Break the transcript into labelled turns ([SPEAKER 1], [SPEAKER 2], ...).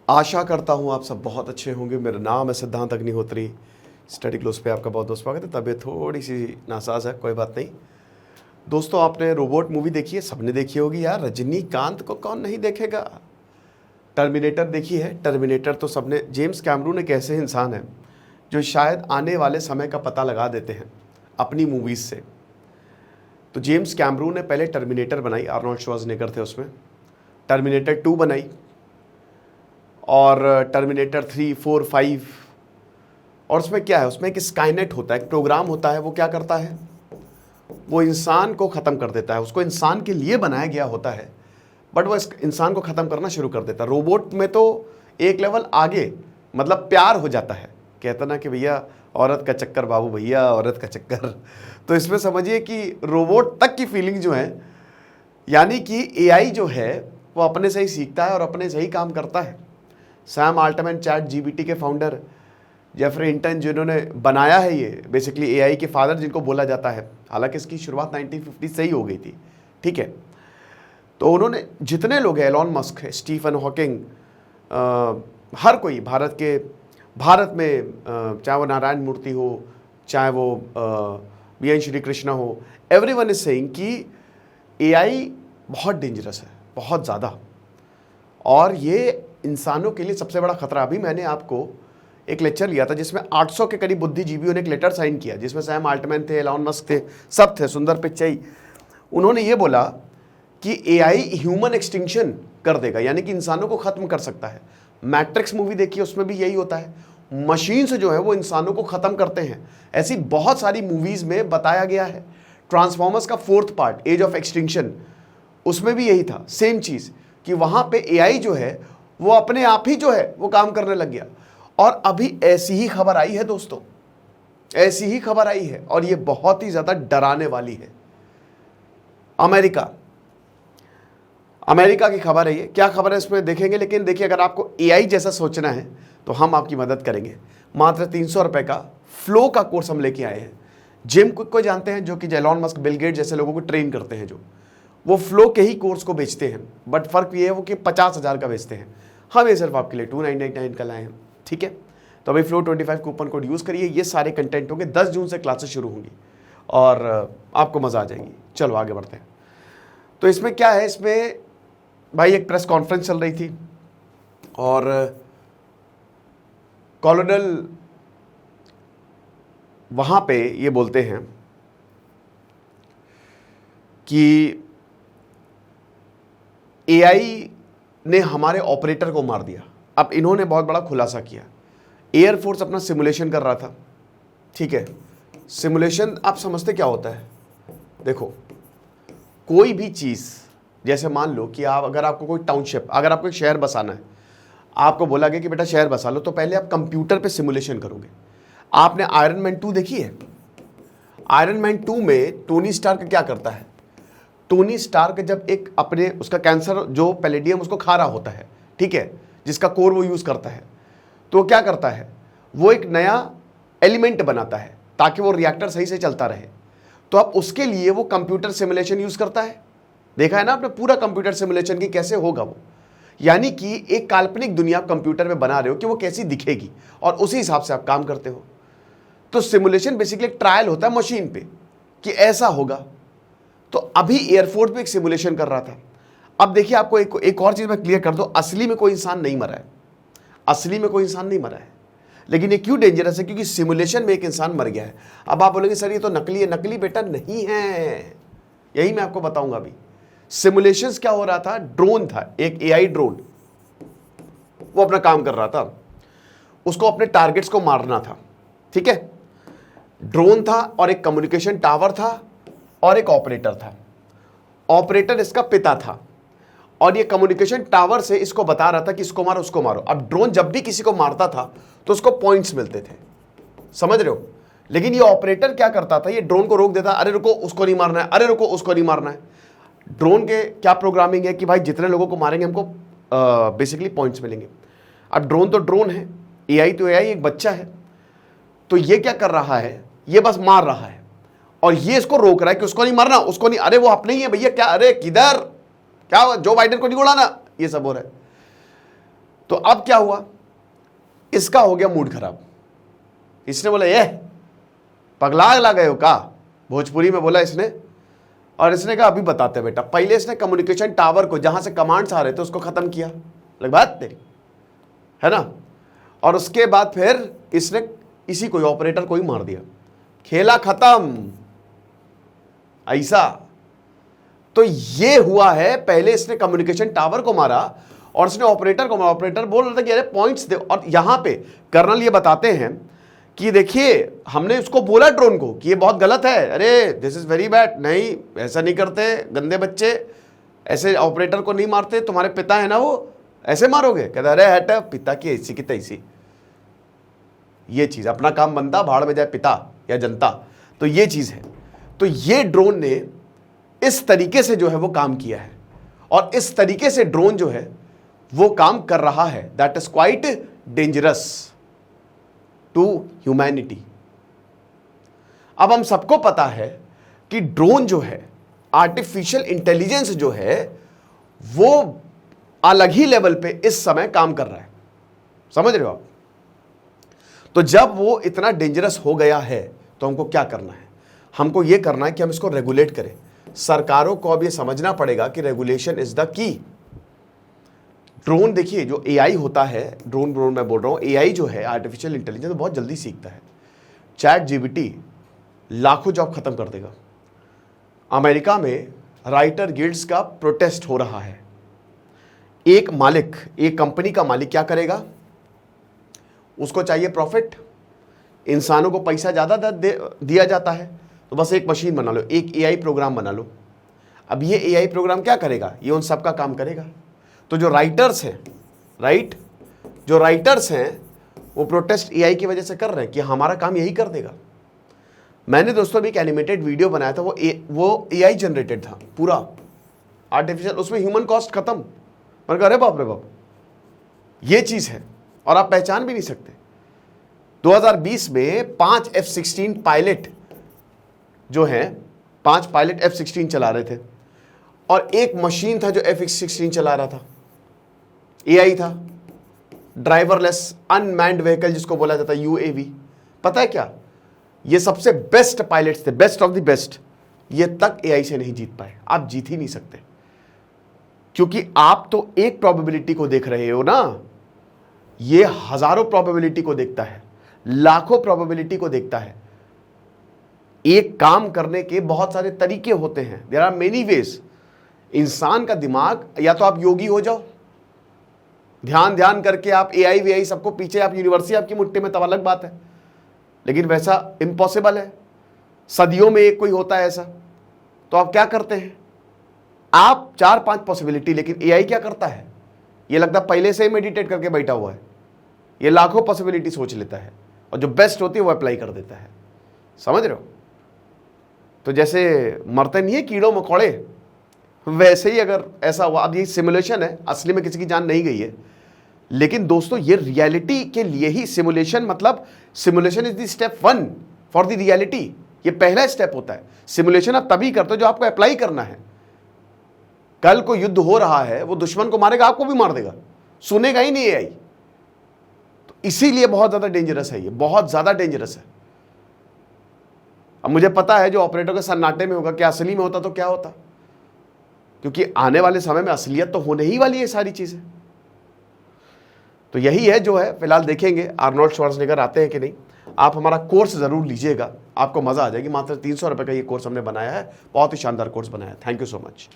[SPEAKER 1] आशा करता हूँ आप सब बहुत अच्छे होंगे। मेरा नाम है सिद्धांत अग्निहोत्री। स्टडी क्लोज पे आपका बहुत बहुत स्वागत है। तबीयत थोड़ी सी नासाज है, कोई बात नहीं। दोस्तों, आपने रोबोट मूवी देखी है? सबने देखी होगी यार। रजनीकांत को कौन नहीं देखेगा। टर्मिनेटर देखी है? टर्मिनेटर तो सबने। जेम्स कैमरून एक ऐसे इंसान है जो शायद आने वाले समय का पता लगा देते हैं अपनी मूवीज़ से। तो जेम्स कैमरून ने पहले टर्मिनेटर बनाई, आर्नोल्ड श्वार्ज़नेगर थे उसमें। टर्मिनेटर 2 बनाई और टर्मिनेटर 3, 4, 5। और उसमें क्या है, उसमें एक स्काईनेट होता है, एक प्रोग्राम होता है। वो क्या करता है, वो इंसान को ख़त्म कर देता है। उसको इंसान के लिए बनाया गया होता है, बट वो इस इंसान को ख़त्म करना शुरू कर देता है। रोबोट में तो एक लेवल आगे, मतलब प्यार हो जाता है। कहता ना कि भैया औरत का चक्कर बाबू, भैया औरत का चक्कर। तो इसमें समझिए कि रोबोट तक की फीलिंग जो है, यानी कि एआई जो है वो अपने से ही सीखता है और अपने से ही काम करता है। सैम आल्टमैन, चैट जीपीटी के फाउंडर, जेफरी हिंटन, जिन्होंने बनाया है ये बेसिकली एआई के फादर जिनको बोला जाता है। हालांकि इसकी शुरुआत 1950 से ही हो गई थी, ठीक है। तो उन्होंने, जितने लोग हैं, एलॉन मस्क है, स्टीफन हॉकिंग, हर कोई भारत में, चाहे वो नारायण मूर्ति हो, चाहे वो वी श्री कृष्णा हो, एवरीवन इज सेइंग कि एआई बहुत डेंजरस है, बहुत ज़्यादा। और ये इंसानों के लिए सबसे बड़ा खतरा। अभी मैंने आपको एक लेक्चर लिया था जिसमें 800 के करीब बुद्धिजीवियों ने एक लेटर साइन किया, जिसमें सैम आल्टमैन थे, एलॉन मस्क थे, सब थे, सुंदर पिचाई। उन्होंने ये बोला कि एआई ह्यूमन एक्सटिंक्शन कर देगा, यानी कि इंसानों को खत्म कर सकता है। मैट्रिक्स मूवी देखिए, उसमें भी यही होता है। मशीन्स जो है वो इंसानों को खत्म करते हैं। ऐसी बहुत सारी मूवीज में बताया गया है। ट्रांसफॉर्मर्स का 4th part, as of extinction, उसमें भी यही था, सेम चीज, कि वहां पे एआई जो है वो अपने आप ही जो है वो काम करने लग गया। और अभी ऐसी ही खबर आई है दोस्तों, ऐसी ही खबर आई है, और ये बहुत ही ज्यादा डराने वाली है। अमेरिका की खबर है ये। क्या खबर है इसमें देखेंगे, लेकिन देखिए, अगर आपको एआई जैसा सोचना है तो हम आपकी मदद करेंगे। मात्र 300 रुपए का फ्लो का कोर्स हम लेके आए हैं। जिम कुक को जानते हैं, जो कि एलॉन मस्क, बिल गेट जैसे लोगों को ट्रेन करते हैं, जो वो फ्लो के ही कोर्स को बेचते हैं, बट फर्क ये है वो कि 50,000 का बेचते हैं। हम ये सिर्फ आपके लिए 2999 का लाए हैं, ठीक है। तो अभी फ्लो 25 कूपन कोड यूज़ करिए। ये सारे कंटेंट होंगे, 10 जून से क्लासेस शुरू होंगी और आपको मज़ा आ जाएगी। चलो आगे बढ़ते हैं। तो इसमें क्या है, इसमें भाई एक प्रेस कॉन्फ्रेंस चल रही थी और कॉलोनल वहाँ पे ये बोलते हैं कि एआई ने हमारे ऑपरेटर को मार दिया। अब इन्होंने बहुत बड़ा खुलासा किया। एयरफोर्स अपना सिमुलेशन कर रहा था, ठीक है। सिमुलेशन आप समझते क्या होता है? देखो, कोई भी चीज़, जैसे मान लो कि अगर आपको कोई टाउनशिप, अगर आपको एक शहर बसाना है, आपको बोला गया कि बेटा शहर बसा लो, तो पहले आप कंप्यूटर पे सिमुलेशन करोगे। आपने आयरन मैन 2 देखी है? आयरन मैन 2 में टोनी स्टार्क क्या करता है? टोनी स्टार्क जब एक अपने उसका कैंसर जो पैलेडियम उसको खा रहा होता है, ठीक है, जिसका कोर वो यूज़ करता है, तो क्या करता है, वो एक नया एलिमेंट बनाता है ताकि वो रिएक्टर सही से चलता रहे। तो अब उसके लिए वो कंप्यूटर सिमुलेशन यूज़ करता है। देखा है ना आपने पूरा कंप्यूटर सिमुलेशन की कैसे होगा वो, यानी कि एक काल्पनिक दुनिया कंप्यूटर में बना रहे हो कि वो कैसी दिखेगी, और उसी हिसाब से आप काम करते हो। तो सिमुलेशन बेसिकली एक ट्रायल होता है मशीन पे कि ऐसा होगा। तो अभी एयरफोर्स भी एक सिमुलेशन कर रहा था। अब देखिए, आपको एक और चीज मैं क्लियर कर दूं, असली में कोई इंसान नहीं मरा है, असली में कोई इंसान नहीं मरा है। लेकिन ये क्यों डेंजरस है? क्योंकि सिमुलेशन में एक इंसान मर गया है। अब आप बोलेंगे सर ये तो नकली है। नकली बेटा नहीं है, यही मैं आपको बताऊंगा अभी। सिमुलेशंस क्या हो रहा था, ड्रोन था, एक एआई ड्रोन, वो अपना काम कर रहा था, उसको अपने टारगेट्स को मारना था, ठीक है। ड्रोन था और एक कम्युनिकेशन टावर था और एक ऑपरेटर था। ऑपरेटर इसका पिता था और ये कम्युनिकेशन टावर से इसको बता रहा था कि इसको मारो, उसको मारो। अब ड्रोन जब भी किसी को मारता था तो उसको पॉइंट्स मिलते थे, समझ रहे हो। लेकिन ये ऑपरेटर क्या करता था, ये ड्रोन को रोक देता, अरे रुको उसको नहीं मारना है, अरे रुको उसको नहीं मारना है। ड्रोन के क्या प्रोग्रामिंग है कि भाई जितने लोगों को मारेंगे हमको बेसिकली पॉइंट्स मिलेंगे। अब ड्रोन तो ड्रोन है, एआई तो एआई, एक बच्चा है। तो ये क्या कर रहा है, ये बस मार रहा है और ये इसको रोक रहा है कि उसको नहीं मारना, उसको नहीं, अरे वो अपने ही है भैया, क्या, अरे किधर, क्या जो बाइडेन को नहीं उड़ाना, ये सब हो रहा है। तो अब क्या हुआ, इसका हो गया मूड खराब। इसने बोला ये पगला गए हो का, भोजपुरी में बोला इसने। और इसने कहा अभी बताते बेटा। पहले इसने कम्युनिकेशन टावर को, जहां से कमांड्स आ रहे थे, उसको खत्म किया, लग बात तेरी है ना। और उसके बाद फिर इसने इसी कोई ऑपरेटर को ही मार दिया, खेला खत्म ऐसा। तो ये हुआ है, पहले इसने कम्युनिकेशन टावर को मारा और इसने ऑपरेटर को मारा। ऑपरेटर बोल रहा था कि अरे पॉइंट्स दे। और यहां पे कर्नल ये बताते हैं कि देखिए हमने उसको बोला ड्रोन को कि ये बहुत गलत है, अरे दिस इज वेरी बैड, नहीं ऐसा नहीं करते, गंदे बच्चे ऐसे ऑपरेटर को नहीं मारते, तुम्हारे पिता है ना वो, ऐसे मारोगे। कहता अरे हट, पिता की ऐसी की तैसी। ये चीज अपना काम बनता, भाड़ में जाए पिता या जनता। तो ये चीज है। तो ये ड्रोन ने इस तरीके से जो है वो काम किया है, और इस तरीके से ड्रोन जो है वो काम कर रहा है। That is quite dangerous to humanity. अब हम सबको पता है कि ड्रोन जो है, आर्टिफिशियल इंटेलिजेंस जो है, वो अलग ही लेवल पे इस समय काम कर रहा है, समझ रहे हो आप। तो जब वो इतना डेंजरस हो गया है तो हमको क्या करना है, हमको ये करना है कि हम इसको रेगुलेट करें। सरकारों को अब ये समझना पड़ेगा कि regulation is the key. Drone देखिए, जो एआई होता है, ड्रोन मैं बोल रहा हूं, एआई जो है आर्टिफिशियल इंटेलिजेंस बहुत जल्दी सीखता है। चैट जीपीटी लाखों जॉब खत्म कर देगा। अमेरिका में राइटर गिल्ड्स का प्रोटेस्ट हो रहा है। एक मालिक, एक कंपनी का मालिक क्या करेगा, उसको चाहिए प्रॉफिट, इंसानों को पैसा ज़्यादा दिया जाता है, तो बस एक मशीन बना लो, एक एआई प्रोग्राम बना लो। अब ये एआई प्रोग्राम क्या करेगा, ये उन सब का काम करेगा। तो जो राइटर्स हैं, राइट, जो राइटर्स हैं वो प्रोटेस्ट एआई की वजह से कर रहे हैं कि हमारा काम यही कर देगा। मैंने दोस्तों अभी एक एनिमेटेड वीडियो बनाया था, वो एआई जनरेटेड था पूरा आर्टिफिशियल, उसमें ह्यूमन कॉस्ट खत्म। मैंने कहा अरे बाप रे बाप, ये चीज़ है और आप पहचान भी नहीं सकते। 2020 में 5 F-16 पायलट जो हैं, 5 पायलट F-16 चला रहे थे, और एक मशीन था जो F-16 चला रहा था, एआई था, ड्राइवरलेस अनमैन्ड व्हीकल जिसको बोला जाता है, यूएवी। पता है क्या, ये सबसे बेस्ट पायलट्स थे, बेस्ट ऑफ द बेस्ट, ये तक एआई से नहीं जीत पाए। आप जीत ही नहीं सकते, क्योंकि आप तो एक प्रोबेबिलिटी को देख रहे हो ना, ये हजारों प्रोबेबिलिटी को देखता है, लाखों प्रोबेबिलिटी को देखता है। एक काम करने के बहुत सारे तरीके होते हैं, देयर आर मेनी वेज। इंसान का दिमाग, या तो आप योगी हो जाओ, ध्यान करके आप एआई वीआई सबको पीछे, आप यूनिवर्सिटी आपकी मुट्ठी में, तब अलग बात है, लेकिन वैसा इम्पॉसिबल है। सदियों में एक कोई होता है ऐसा। तो आप क्या करते हैं, आप 4-5 पॉसिबिलिटी, लेकिन एआई क्या करता है, ये लगता पहले से ही मेडिटेट करके बैठा हुआ है, ये लाखों पॉसिबिलिटी सोच लेता है, और जो बेस्ट होती है वो अप्लाई कर देता है। समझ रहे हो। तो जैसे मरते नहीं है कीड़ों मकोड़े, वैसे ही अगर ऐसा हुआ, अब ये सिमुलेशन है, असली में किसी की जान नहीं गई है, लेकिन दोस्तों ये रियलिटी के लिए ही सिमुलेशन, मतलब simulation is the step 1 for the reality. ये पहला स्टेप होता है। सिमुलेशन आप तभी करते हो जो आपको अप्लाई करना है। कल को युद्ध हो रहा है, वो दुश्मन को मारेगा, आपको भी मार देगा, सुनेगा ही नहीं एआई। तो इसीलिए बहुत ज्यादा डेंजरस है, ये बहुत ज्यादा डेंजरस है। अब मुझे पता है जो ऑपरेटर के सन्नाटे में होगा, क्या असली में होता तो क्या होता, क्योंकि आने वाले समय में असलियत तो होने ही वाली है सारी चीजें। तो यही है जो है, फिलहाल देखेंगे आर्नोल्ड श्वार्ज़नेगर आते हैं कि नहीं। आप हमारा कोर्स जरूर लीजिएगा, आपको मजा आ जाएगी। मात्र 300 रुपये का ये कोर्स हमने बनाया है, बहुत ही शानदार कोर्स बनाया है। Thank you so much.